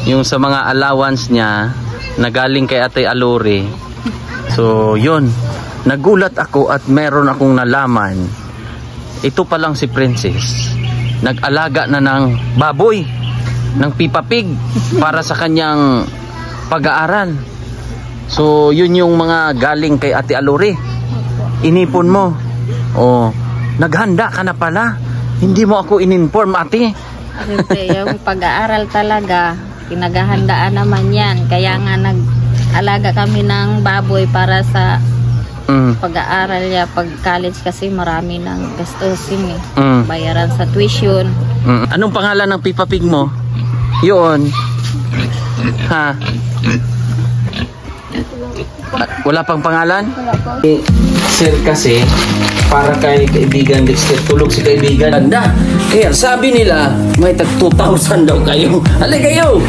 yung sa mga allowance niya na galing kay Ate Alore. So yun, nagulat ako at meron akong nalaman. Ito pa lang si Princess, nag-alaga na ng baboy, ng Peppa Pig para sa kanyang pag-aaral. So yun yung mga galing kay Ate Alore. Inipon mo. Oh, naghanda ka na pala. Hindi mo ako in-inform, ate. Siyempre, yung pag-aaral talaga, pinaghahandaan naman yan. Kaya nga nag-alaga kami ng baboy para sa pag-aaral niya. Pag college kasi marami ng gastusin eh. Bayaran sa tuition. Anong pangalan ng Peppa Pig mo? Yun. Ha? Wala pang pangalan? Wala po. Sir kasi, para kay kaibigan Dexter, tulog si kaibigan. Anda, kaya sabi nila, may tag 2,000 daw kayo. Halay kayo!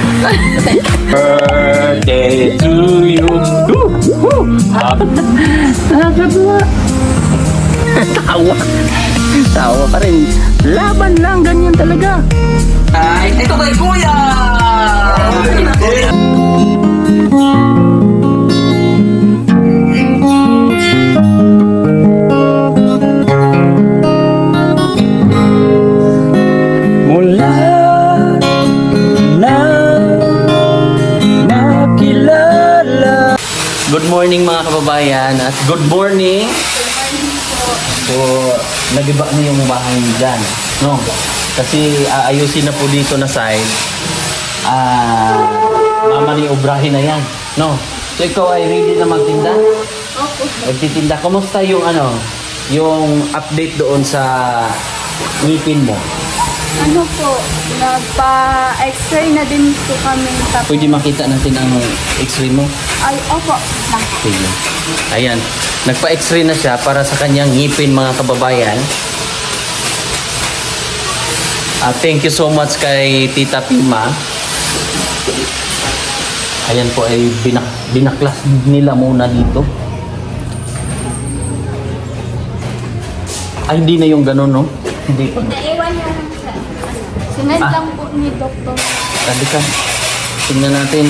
Birthday to you! Nakakatuwa! Tawa! Tawa pa rin. Laban lang, ganyan talaga. Ay, ito kay Kuya! Good morning mga kababayan at good morning. So, nagiba na yung bahay dyan, no? Kasi aayusin na po dito na side. Mama ni Obrahin na yan, no? So, ikaw ay ready na magtinda? Opo. Magtitinda. Kumusta yung yung update doon sa ngipin mo? Ano po, nagpa-x-ray na din po kami. Tapos, Pwede makita natin ang x-ray mo? ay, opo. Sige. Ayan. Nagpa-x-ray na siya para sa kanyang ngipin mga kababayan. Thank you so much kay Tita Pima. Ayan po ay binaklas nila muna dito. Ay, hindi na yung ganun, no? Hindi pa. Naiwan niya lang siya. Sinad lang po ni Doktor. Halika. Tingnan natin.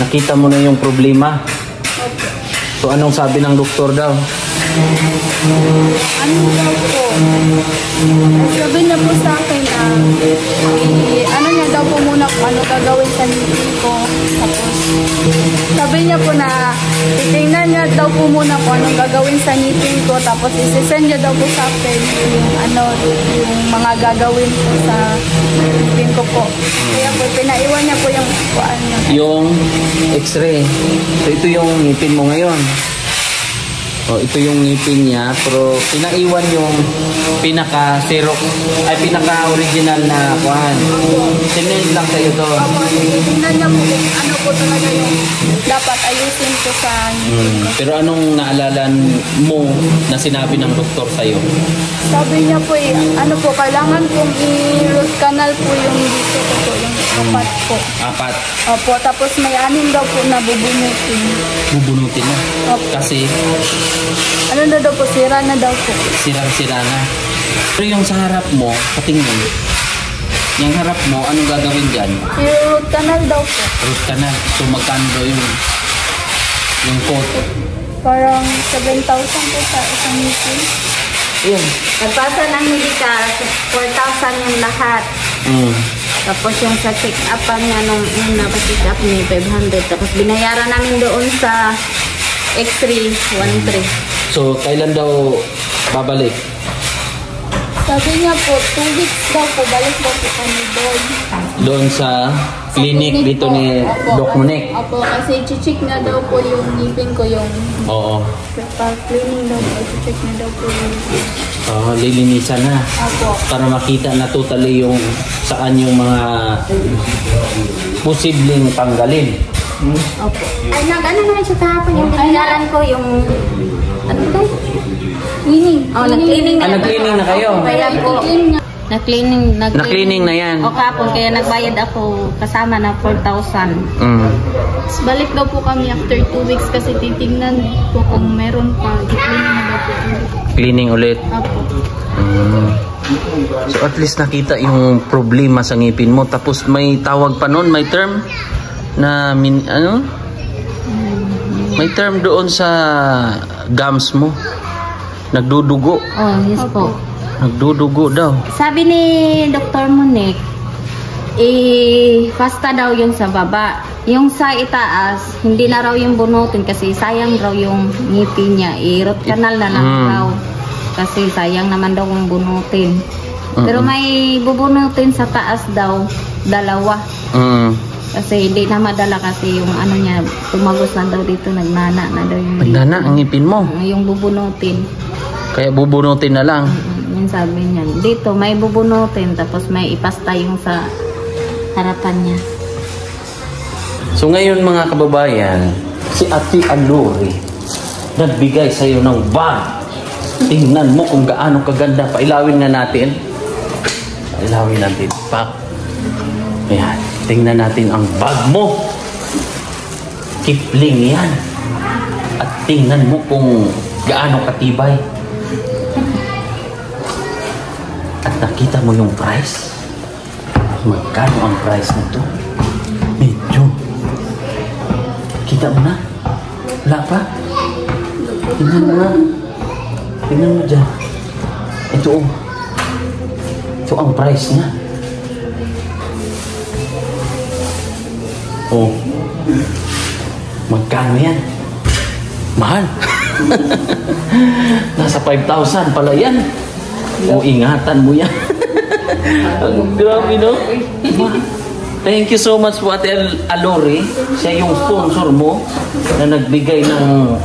Nakita mo na yung problema. So anong sabi ng doktor daw? Ano daw po? Sabi niya po sa akin na ano niya daw po muna kung ano gagawin sa ngipin ko. Tapos sabi niya po na titingnan niya daw po muna kung anong gagawin sa ngipin ko. Tapos isisend niya daw po sa akin yung mga gagawin ko sa ngipin ko po. Kaya po pinaiwan niya po yung yung x-ray. So ito yung ngipin mo ngayon. Oh, ito yung ngipin niya, pero pinaiwan yung pinaka-xerox, ay pinaka-original na kuhan. Sinend lang sa'yo to. Tingnan niya po kung ano po talaga yung dapat ayusin ko sa Pero anong naalala mo na sinabi ng doktor sa'yo? Sabi niya po ano po, kailangan kong i-root canal po yung dito ko po, yung apat po. Apat? Opo, tapos may 6 daw po na bubunutin. Bubunutin na? Opo. Kasi? Ano na daw po, sira na daw po. Sira na. Pero yung sa harap mo, patingin. Yung harap mo, anong gagawin dyan? I-root canal daw po. Root canal. So magkano daw yung coat? Parang 7,000 po sa isang ngipin. Yun. Nagpasa ng medical, 4,000 yung lahat. Tapos yung sa check-up niya nung napa-check up ni 500. Tapos binayaran namin doon sa X-ray, 1,300. So, kailan daw babalik? Sabi niya po, 2 weeks daw po, balik daw po kami doon. Doon sa clinic dito po. ni Opo, Doc Monek? Opo, kasi check na daw po yung ngipin ko, yung Oo. cleaning daw po, check na daw po yung Lilinisan na. Opo. Para makita na totally yung saan yung mga posibleng tanggalin. Opo. Ay, nag-ano naman siya kahapon yung pinagalan ko, yung ano ba? Cleaning. Oh, nag-cleaning na. Nag-cleaning na kayo? Kaya po. Na-cleaning na yan? O kapon, kaya nagbayad ako kasama na 4,000. Balik daw po kami after 2 weeks kasi titignan po kung meron pa. Cleaning na daw po. Cleaning ulit. Opo. So at least nakita yung problema sa ngipin mo. Tapos may tawag pa nun, may term na may term doon sa gums mo. Nagdudugo. Oh, yes po. Nagdudugo daw. Sabi ni Dr. Monique, pasta daw yung sa baba. Yung sa itaas, hindi na raw yung bunutin kasi sayang raw yung ngipin niya. I-root canal na lang raw. Kasi sayang naman daw yung bunutin. Pero may bubunutin sa taas daw, 2. Kasi hindi na madala kasi yung ano niya, tumagos lang daw dito, nagnana na daw yung Nagnana ang ngipin mo. Yung bubunutin. Kaya bubunutin na lang. Yung sabi niya, dito may bubunutin tapos may ipasta yung sa harapan niya. So ngayon mga kababayan, si Ate Aluri nagbigay sa iyo ng bag. Tingnan mo kung gaano kaganda. Pailawin na natin. Pailawin natin. Pak. Ayan. Tingnan natin ang bag mo. Kipling yan. At tingnan mo kung gaano katibay. At nakita mo yung price. Magkano ang price nito? Medyo. Kita mo na? Wala pa? Tingnan mo na. Tingnan mo dyan. Ito oh. Ito ang price niya. Oh. Magkano yan? Mahal. Nasa 5,000 pala yan. O ingatan mo yan. Ang grabe no? Thank you so much po Ate Aluri. Siya yung sponsor mo na nagbigay ng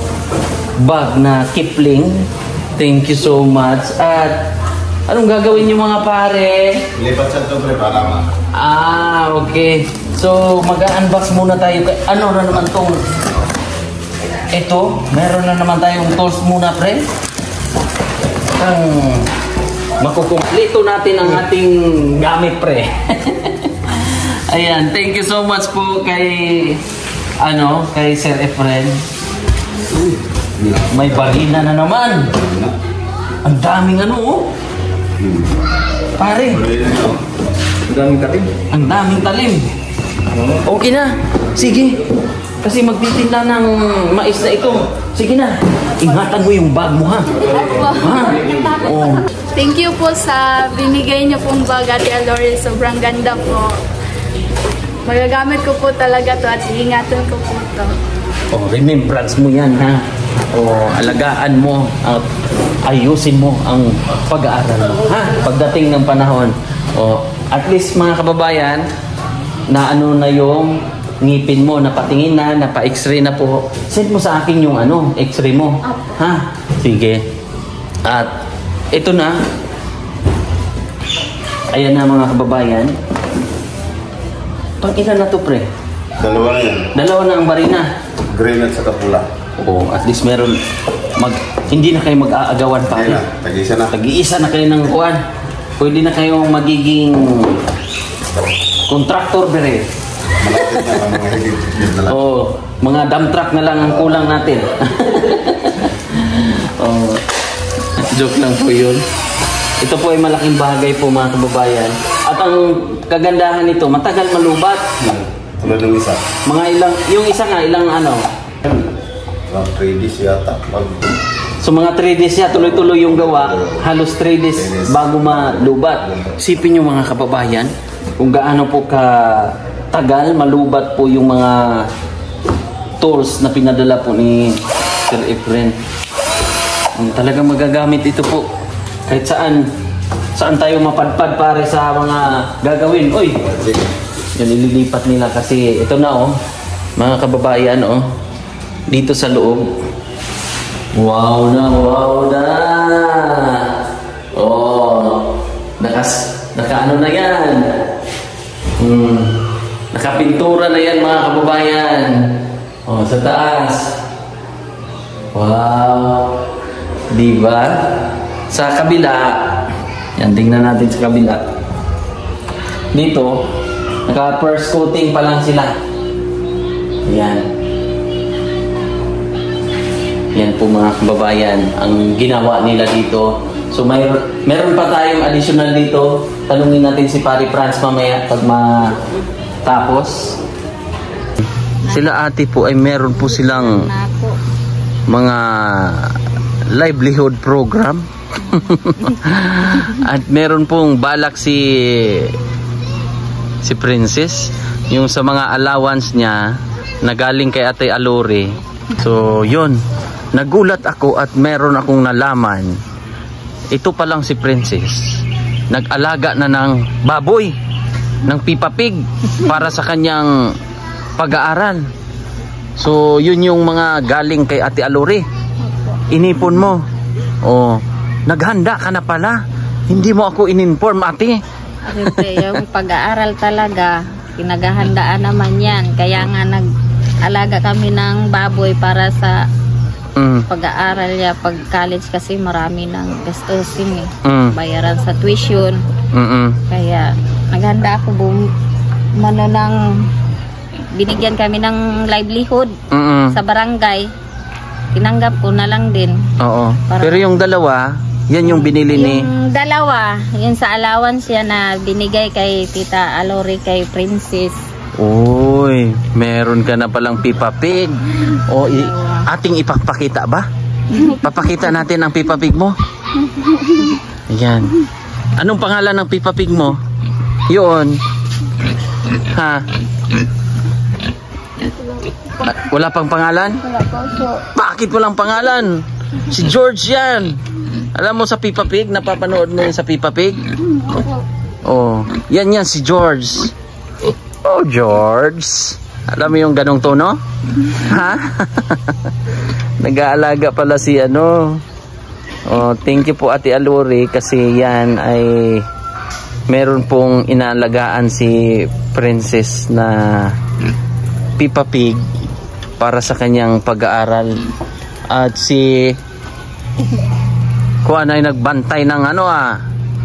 bag na Kipling. Thank you so much. At anong gagawin niyo mga pare? Lipat sa ito para ma. Okay. So, mag-unbox muna tayo. Ano na naman tong... Ito, meron na naman tayong tools muna, pre. Makukumplito natin ang ating gamit, pre. Ayan, thank you so much po kay... kay Sir Efren. May barina na naman. Ang daming Pare. Ang daming talim. Ang daming talim. Okay na. Sige. Kasi magtitinda ng mais na ito. Sige na. Ingatan mo yung bag mo ha. Ha? Oh. Thank you po sa binigay niyo pong bag, Ate Aluri. Sobrang ganda po. Magagamit ko po talaga to at iingatan ko po to. Oh, remembrance mo yan ha. Oh, alagaan mo at ayusin mo ang pag-aaral mo ha. Pagdating ng panahon. Oh, at least mga kababayan, na na yung ngipin mo, napatingin na, napa-x-ray na po. Send mo sa akin yung x-ray mo. Ha? Sige. At ito na. Ayan na mga kababayan. Pag-ilan na to, pre? 2 na yan. 2 na ang barina. Green at saka pula. Oo, at least meron. Hindi na kayo mag-aagawan pa. Tag-isa na. Tag-iisa na kayo ng kuwan. Pwede na kayong magiging contractor, bere. Malapit na lang mga higit na lang. Oo, mga dump truck na lang ang kulang natin. Oh, joke lang po yun. Ito po ay malaking bagay po mga kababayan. At ang kagandahan nito, matagal malubat. Tulad ng isa. Mga yung isa nga, ilang 3 days yata. So mga 3 days siya, tuloy-tuloy yung gawa. Halos 3 days bago malubat. Isipin nyo mga kababayan, kung gaano po tagal malubat po yung mga tools na pinadala po ni Sir Efren. Talagang magagamit ito po. Kahit saan tayo mapadpad pare sa mga gagawin. Uy! Yan ililipat nila kasi ito na mga kababayan dito sa loob. Wow na, wow na! Naka-ano na yan? Nakapintura na yan mga kababayan. Sa taas. Wow! Diba? Sa kabila, yan, tingnan natin sa kabila. Dito, naka-first coating pa lang sila. Yan. Yan po mga kababayan, ang ginawa nila dito. So meron pa tayong additional dito. Tanungin natin si Pari Franz mamaya pag matapos. Sila ate po ay meron po silang mga livelihood program. At meron pong balak si Princess yung sa mga allowance niya na galing kay Ate Alore. So yun, nagulat ako at meron akong nalaman. Ito pa lang si Princess nag-alaga na ng baboy, ng Peppa Pig para sa kanyang pag-aaral. So yun yung mga galing kay Ate Alore. Inipon mo. Oh, naghanda ka na pala. Hindi mo ako in-inform, ate. Siyempre, yung pag-aaral talaga, pinaghahandaan naman yan. Kaya nga nag-alaga kami ng baboy para sa pag-aaral niya. Pag college kasi marami ng gastusin eh. Bayaran sa tuition. Kaya naghanda ako binigyan kami ng livelihood sa barangay. Tinanggap ko na lang din. Oo. Pero yung dalawa, yan yung binili ni... Yung dalawa, yun sa allowance yan na binigay kay Tita Alore, kay Princess. Uy, meron ka na palang Peppa Pig. O, ating ipapakita ba? Papakita natin ang Peppa Pig mo. Ayan. Anong pangalan ng Peppa Pig mo? Yun. Ha? Wala pang pangalan? Wala po. Bakit walang pangalan? Si George yan. Alam mo sa Peppa Pig, napapanood mo yun sa Peppa Pig? Oh, yan si George. Oh, George. Alam mo yung ganong tono? Ha? Nag-aalaga pala si ano. Oh, thank you po Ate Alore kasi yan ay meron pong inaalagaan si Princess na Peppa Pig para sa kanyang pag-aaral. At si Kuan ay nagbantay ng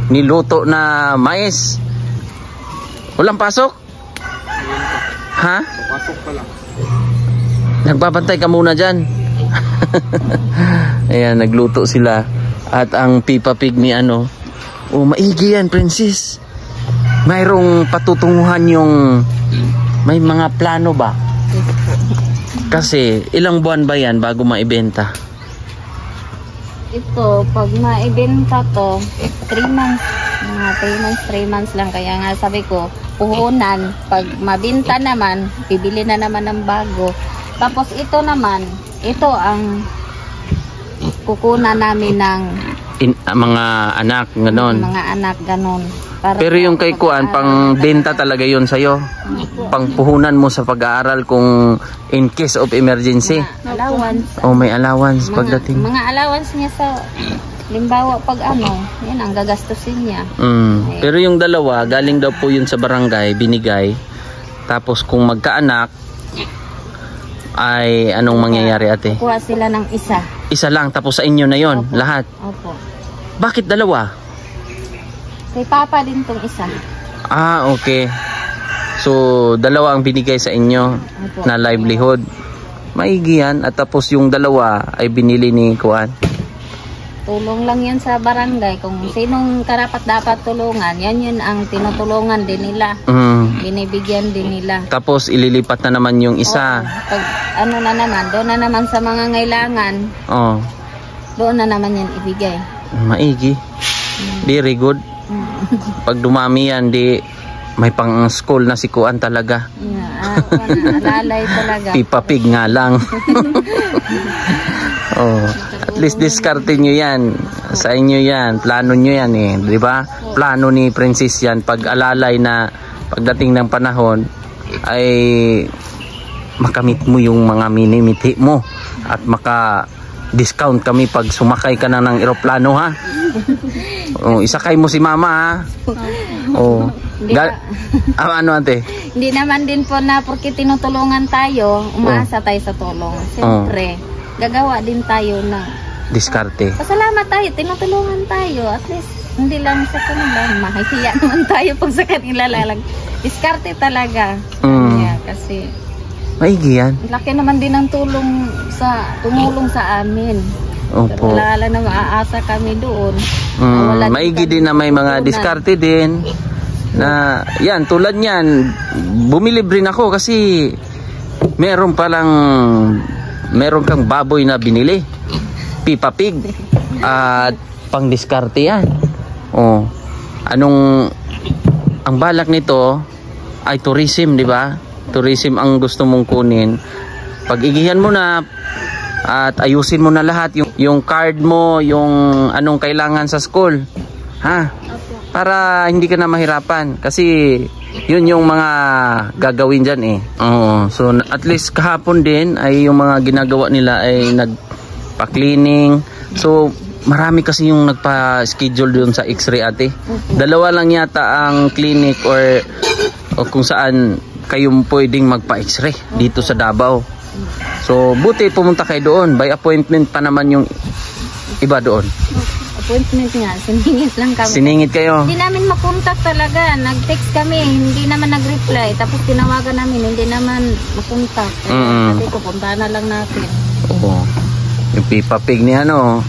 niluto na mais. Walang pasok? Ha? Pasok pa lang. Nagbabantay ka muna dyan. Ayan, nagluto sila. At ang Peppa Pig ni maigi yan, Princess. Mayroong patutunguhan yung may mga plano ba? Kasi ilang buwan ba yan bago maibenta? Ito, pag maibenta to, 3 months. Mga 3 months lang. Kaya nga sabi ko, puhunan. Pag mabinta naman, bibili na naman ng bago. Tapos ito naman, ito ang kukunan namin ng mga anak, ganon. Mga anak, ganon. Pero yung kay Kuan, pang benta talaga yun sa'yo. Pang puhunan mo sa pag-aaral kung in case of emergency. Allowance. Oh, may allowance pagdating. Mga allowance niya sa limbawa pag yan ang gagastusin niya. Pero yung dalawa, galing daw po yun sa barangay, binigay. Tapos kung magkaanak, ay anong mangyayari ate? Kuha sila ng isa. Isa lang, tapos sa inyo na yon lahat? Opo. Bakit dalawa? Kay Papa din tong isa. Ah, okay. So, dalawa ang binigay sa inyo na livelihood. Maigi yan. At tapos yung dalawa ay binili ni Kuan. Tulong lang yan sa barangay. Kung sinong karapat dapat tulungan, yan yun ang tinutulungan din nila. Binibigyan din nila. Tapos ililipat na naman yung isa. Pag na naman, doon na naman sa mga ngailangan. Doon na naman yan ibigay. Maigi. Very good. Pag dumami yan, di may pang school na si Kuan talaga. Alalay talaga. Peppa Pig nga lang. At least diskarte nyo yan. Sa inyo yan. Plano nyo yan eh. Di ba? Plano ni Princess yan. Pag alalay na pagdating ng panahon ay makamit mo yung mga minimiti mo. At discount kami pag sumakay ka na ng eroplano ha. Isakay mo si mama ha. Ano ate? Hindi naman din po na porque tinutulungan tayo, umaasa tayo sa tulong. Siyempre, gagawa din tayo na diskarte. Pasalamat tayo, tinutulungan tayo. At least, hindi lang sa kanila. Mahihiya naman tayo pag sa kanila lalag. Diskarte talaga. Kasi Maigi yan. Laki naman din ng tumulong sa amin. Opo. Wala na maaasa kami doon. Wala Maigi din na may mga puhunan. diskarte din. Na yan, tulad niyan, bumilib rin ako kasi meron kang baboy na binili. Pipa Pig. At pang diskarte yan. Oh. Ang balak nito ay tourism, di ba? Tourism ang gusto mong kunin. Pag-igihan mo na at ayusin mo na lahat yung card mo, yung anong kailangan sa school. Ha? Para hindi ka na mahirapan kasi yun yung mga gagawin dyan eh. Oo. So at least kahapon din ay yung mga ginagawa nila ay nagpa-cleaning. So marami kasi yung nagpa-schedule doon sa X-ray ate. 2 lang yata ang clinic or kung saan kayong pwedeng magpa-X-ray dito sa Davao. So buti pumunta kayo doon. By appointment pa naman yung iba doon. Appointment nga, siningit lang kami. Siningit kayo? Hindi namin makontak talaga. Nag-text kami, hindi naman nag-reply. Tapos tinawagan namin, hindi naman makontak. Sabi ko, punta na lang natin. Oo. Yung Pipa Pig ni ano.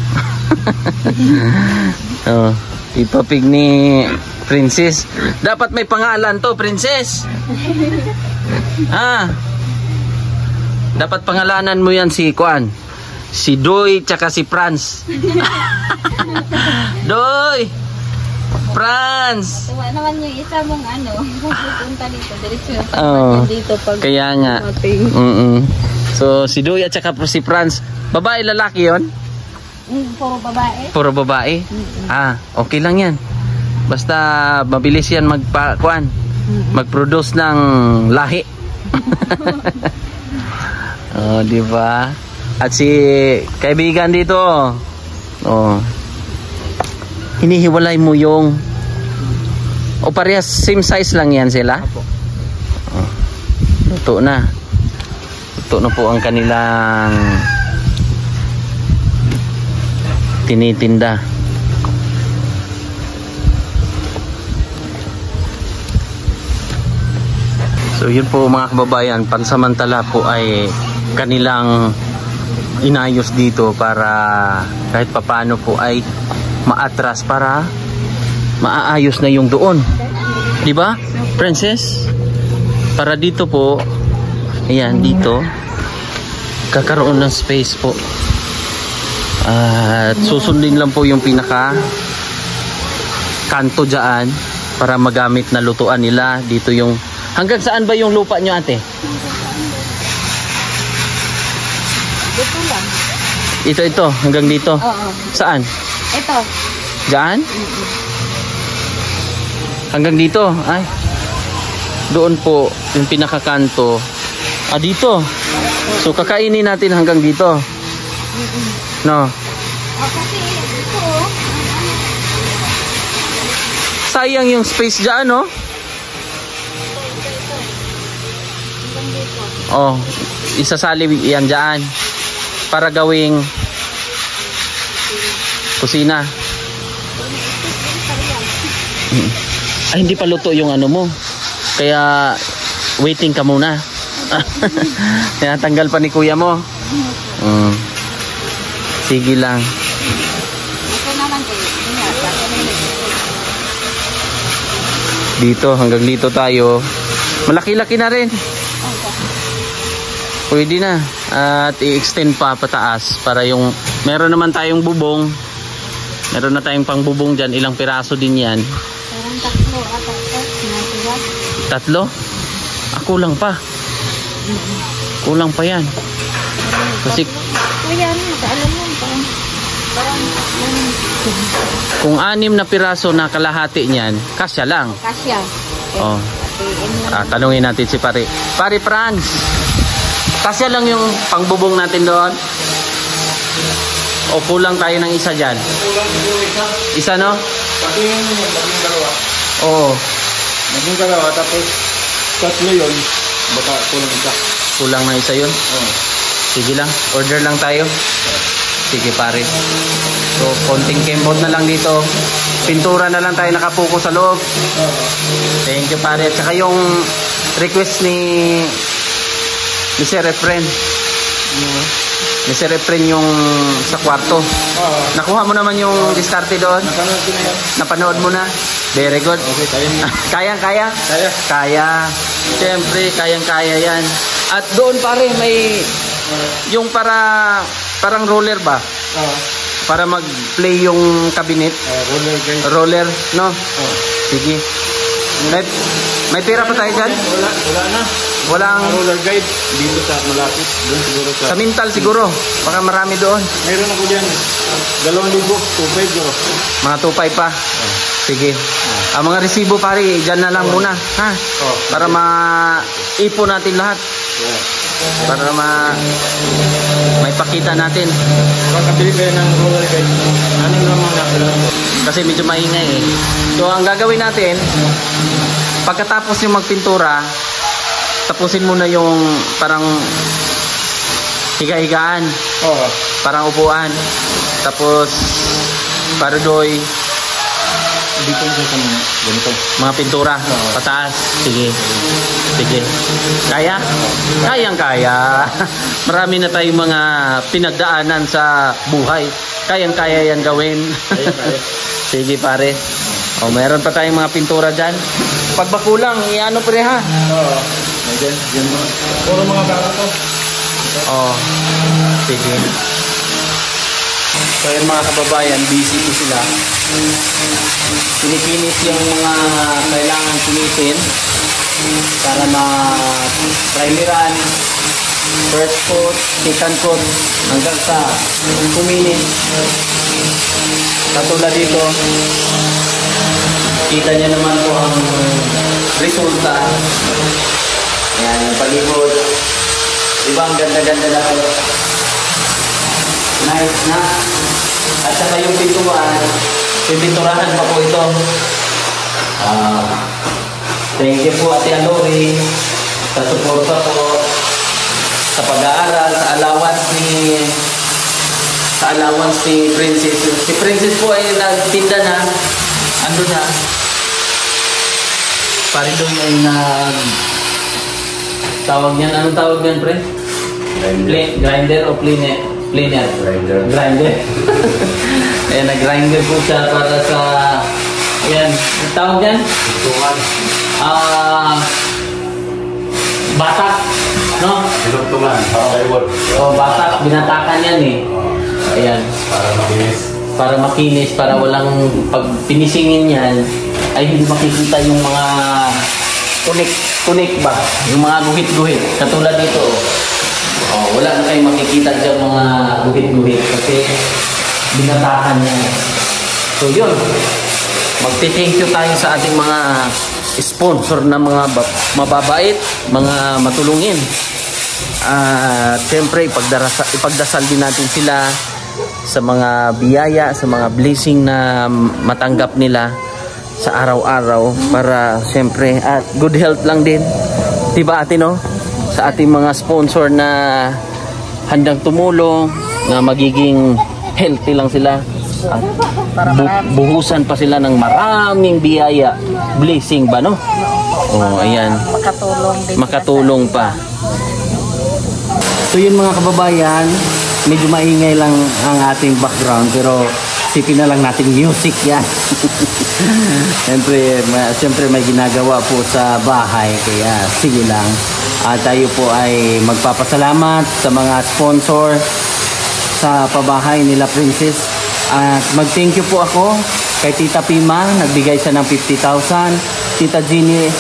Oh, Pipa Pig ni Princess. Dapat may pangalan to, Princess. Dapat pangalanan mo yan si Kuan. Si Doy tsaka si Franz. Doy! Franz! Tuwa naman yung isa mong pupunta dito. Diretso dito pag kaya nga. So si Doy at tsaka si Franz. Babae, lalaki yon? Puro babae. Puro babae? Okay lang yan. Basta mabilis yan mag-produce ng lahi. Oh, di ba? At si kaibigan dito, hinihiwalay mo yung parehas same size lang yan sila? Luto na po ang kanilang tinitinda. So yun po mga kababayan, pansamantala po ay kanilang inayos dito para kahit papano po ay maatras para maaayos na yung doon. Di ba, Princess? Para dito po, ayan, dito kakaroon ng space po. At susundin lang po yung pinaka kanto dyan para magamit na lutuan nila. Dito yung hanggang saan ba yung lupa nyo ate? Dito lang. Ito hanggang dito? Oo. Saan? Ito. Diyan? Hanggang dito? Ay. Doon po yung pinakakanto. Dito. So kakainin natin hanggang dito. No. Kasi ito. Sayang yung space diyan, no? Oh, isasali yan diyan para gawing kusina. Ay, hindi pa luto yung ano mo. Kaya waiting ka muna. Kaya tanggal pa ni kuya mo. Sige lang. Dito, hanggang dito tayo. Malaki-laki na rin. Pwede na. At i-extend pa pataas para yung meron naman tayong bubong. Meron na tayong pang bubong dyan. Ilang piraso din yan? Parang 3 ata. 3? Kulang pa. Kulang pa yan. Kasi Kuya, alam mo, parang kung 6 na piraso na kalahati niyan, kasya lang. kasya. Oh. Tanungin natin si Pare. Pare Franz, kasya lang yung pangbubong natin doon? O kulang tayo ng isa dyan? Isa, no? Pati yung maging dalawa. Oo. Maging dalawa, tapos 3 yun. Baka kulang isa. Kulang na isa yun? Oo. Sige lang, order lang tayo. Sige pare. So, konting kembot na lang dito. Pintura na lang tayo nakapuko sa loob. Thank you pare. At saka yung request ni Ni Sir Efren. Ni Sir Efren yung sa kwarto. Oo. Nakuha mo naman yung diskarte doon? Napanood ko na yan. Napanood mo na? Very good. Okay, kaya niya. Kayang-kaya? Kaya. Kaya. Siyempre, kayang-kaya yan. At doon pare, may yung parang roller ba? Oo. Para mag-play yung cabinet. Roller guys. Roller, no? Oo. Sige. May pera pa tayo dyan? Wala na. Walang... Roller guide dito sa malapit. Doon siguro sa... Sa Mintal siguro. Baka marami doon. Meron ako dyan. 2,000, 2,500 euro. Mga 2.5 pa. Sige. Ang mga resibo pare, dyan na lang muna. Ha? Oh. Para ma-ipon natin lahat. Yeah. Para may pakita natin. Kakabili kayo ng roller guide. Ano naman nakala? Kasi medyo maingay eh. So ang gagawin natin, pagkatapos yung magpintura, tapusin muna yung parang higa-higaan. Oo. Parang upuan. Tapos paradoy, Dito yung sa ganito. mga pintura, pataas. Sige. Sige. Kaya? Kayang-kaya. Marami na tayong mga pinagdaanan sa buhay. Kayang-kaya yan gawin. Kaya. Sige pare. O, meron pa tayong mga pintura dyan. Pag bakulang, iano pre ha? Oo. Ayan. Yan mo. Puro mga bago to. O. Sige. So yung mga kababayan, busy po sila. Pinipinis yung mga kailangan pinitin para ma-primeran, first coat, second coat, hanggang sa kuminis. Katulad dito, kita niyo naman po ang resulta. Ayan, yung palibot. Diba ang ganda-ganda na po? Nice na. At saka yung pintuan, pinturahan pa po ito. Thank you po Ate Alori sa suporta po sa pag-aaral, sa allowance ni Princess. Si Princess po ay nagtinda na. Ano na? Pari doon ay tawag niyan. Anong tawag niyan, Pre? Grinder o cleaner? Grinder. Ayan, nag-grinder po siya para sa... Ayan, ang tawag yan? Batak, no? Pinugtungan. Batak, binatakan yan eh. Ayan. Para makinis, para walang pag pinisingin yan, ay hindi makikita yung mga kunik ba? Yung mga guhit-guhit. Katulad dito, wala na kayong makikita dyan mga guhit-guhit kasi binatakan niya. So yun, magti-thank you tayo sa ating mga sponsor na mga mababait, mga matulungin. Siyempre, ipagdasal din natin sila sa mga biyaya, sa mga blessing na matanggap nila sa araw-araw para siyempre at good health lang din. Diba ate no? Sa ating mga sponsor na handang tumulong, na magiging healthy lang sila at buhusan pa sila ng maraming biyaya, blessing ba no? Ayan. Makatulong pa. So yun mga kababayan, medyo maingay lang ang ating background pero sipin na lang natin music yan. Siyempre may ginagawa po sa bahay kaya sige lang. Tayo po ay magpapasalamat sa mga sponsor sa pabahay nila Princess. At mag-thank you po ako kay Tita Pima, nagbigay siya ng 50,000. Tita Jeannie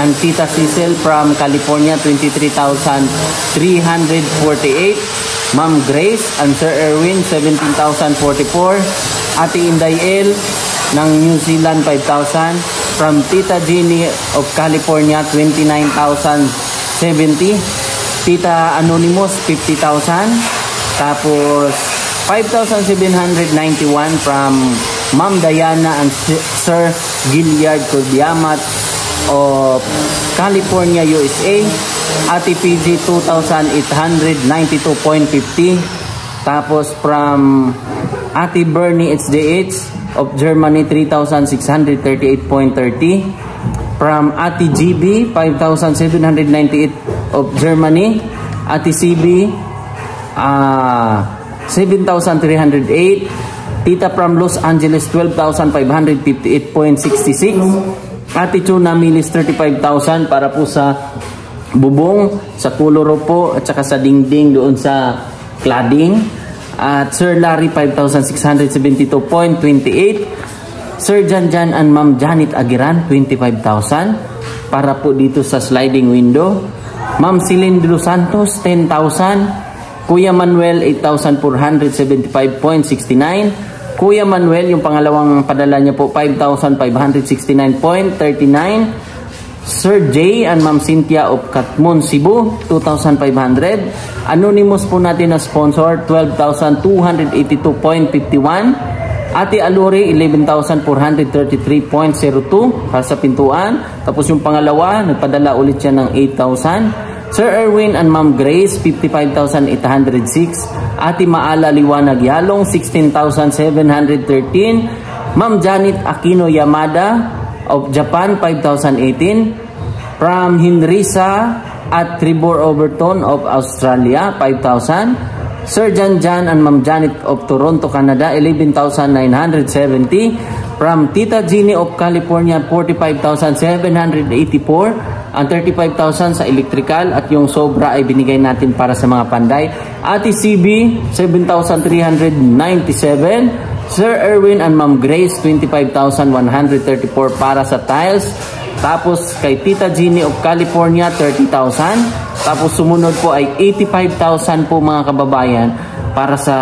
and Tita Cecil from California, 23,348. Ma'am Grace and Sir Erwin, 17,044. Ate Inday L ng New Zealand, 5,000. From Tita Jeannie of California, 29,070. Tita Anonymous, 50,000. Tapos 5,791 from Ma'am Diana and Sir Gilliard Kudiamat of California, USA. Ate PG, 2,892.50. Tapos from Ate Bernie HDH of Germany, 3,638.30. From Ate GB, 5,798 of Germany. Ate CB, 7,308. Tita from Los Angeles, 12,558.66. Ate Chuna Milis, 35,000 para po sa bubong, sa kuloro po, at saka sa dingding doon sa cladding. At Sir Larry, 5,672.28. Sir Janjan and Ma'am Janet Agiran, 25,000 para po dito sa sliding window. Ma'am Celine De Los Santos, 10,000. Kuya Manuel, 8,475.69. Kuya Manuel, yung pangalawang padala niya po, 5,569.39. Sir J and Ma'am Cynthia of Katmon, Cebu, 2,500. Anonymous po natin na sponsor, 12,282.51. Ate Aluri, 11,433.02 para sa pintuan. Tapos yung pangalawa, nagpadala ulit siya ng 8,000. Sir Erwin and Ma'am Grace, 55,806. Ate Maala Liwanag Yalong, 16,713. Ma'am Janet Aquino Yamada of Japan, 5,018. From Hinrisa at Tribor Overton of Australia, 5,000. Sir Janjan and Ma'am Janet of Toronto, Canada, 11,970. From Tita Jeannie of California, 45,784. Ang 35,000 sa electrical at yung sobra ay binigay natin para sa mga panday. Ate CB, 7,397. Sir Erwin and Ma'am Grace, 25,134 para sa tiles. Tapos kay Tita Jeannie of California, 30,000. Tapos sumunod po ay 85,000 po mga kababayan para sa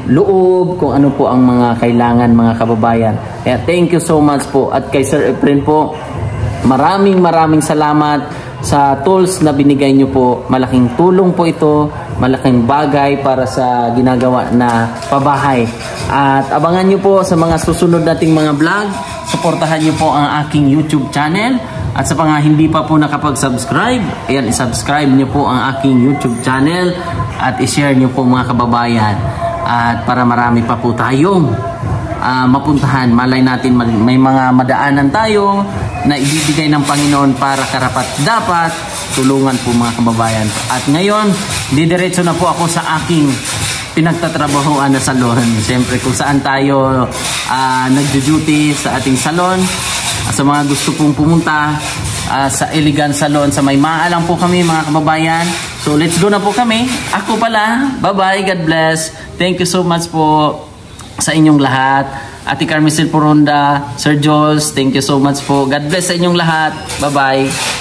loob, kung ano po ang mga kailangan mga kababayan. Kaya thank you so much po. At kay Sir Efren po, maraming salamat sa tools na binigay nyo po. Malaking tulong po ito, malaking bagay para sa ginagawa na pabahay. At abangan nyo po sa mga susunod nating mga vlog. Suportahan nyo po ang aking YouTube channel. At sa mga hindi pa po nakapag-subscribe, ayan, isubscribe nyo po ang aking YouTube channel at ishare nyo po mga kababayan. At para marami pa po tayong mapuntahan, malay natin may mga madaanan tayo na ibibigay ng Panginoon para karapat dapat tulungan po mga kababayan. At ngayon, didiretso na po ako sa aking pinagtatrabahoan na salon. Siyempre kung saan tayo nagjo-duty sa ating salon. Sa mga gusto pong pumunta sa Elegant Salon sa Maymaa lang po kami mga kababayan. So let's go na po kami. Ako pala. Bye-bye. God bless. Thank you so much po sa inyong lahat. Ate Carmicel Poronda, Sir Jules, thank you so much po. God bless sa inyong lahat. Bye-bye.